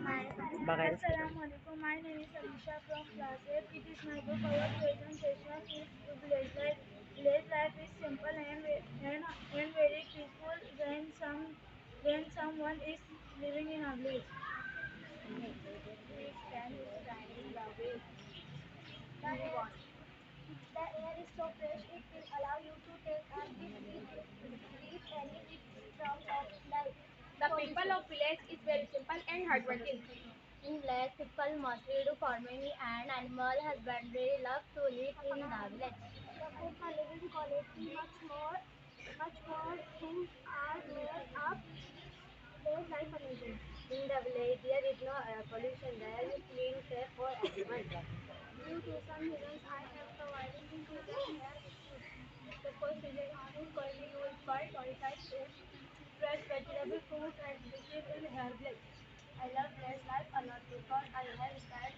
Assalamu alaikum. My name is Alisha from class 8. It is my book. Our presentation is village life. Village life is simple and very peaceful when someone is living in a village. Each fan is shining the way The we air, want. the air is so fresh it will allow you to take a breathe any it from of life The people pollution. of village is very simple and hardworking. In village, people mostly do farming and animal husbandry. Love to live in the village. The food for living quality much more things are made up. Village life amazing. In the village, there is no air pollution. The air is clean, safe for everyone. Due to some reasons, I have provided this season here with food. The first reason is food quality. You will find qualified fresh vegetable, fruits, and species in her village. I love village life a lot because I have spent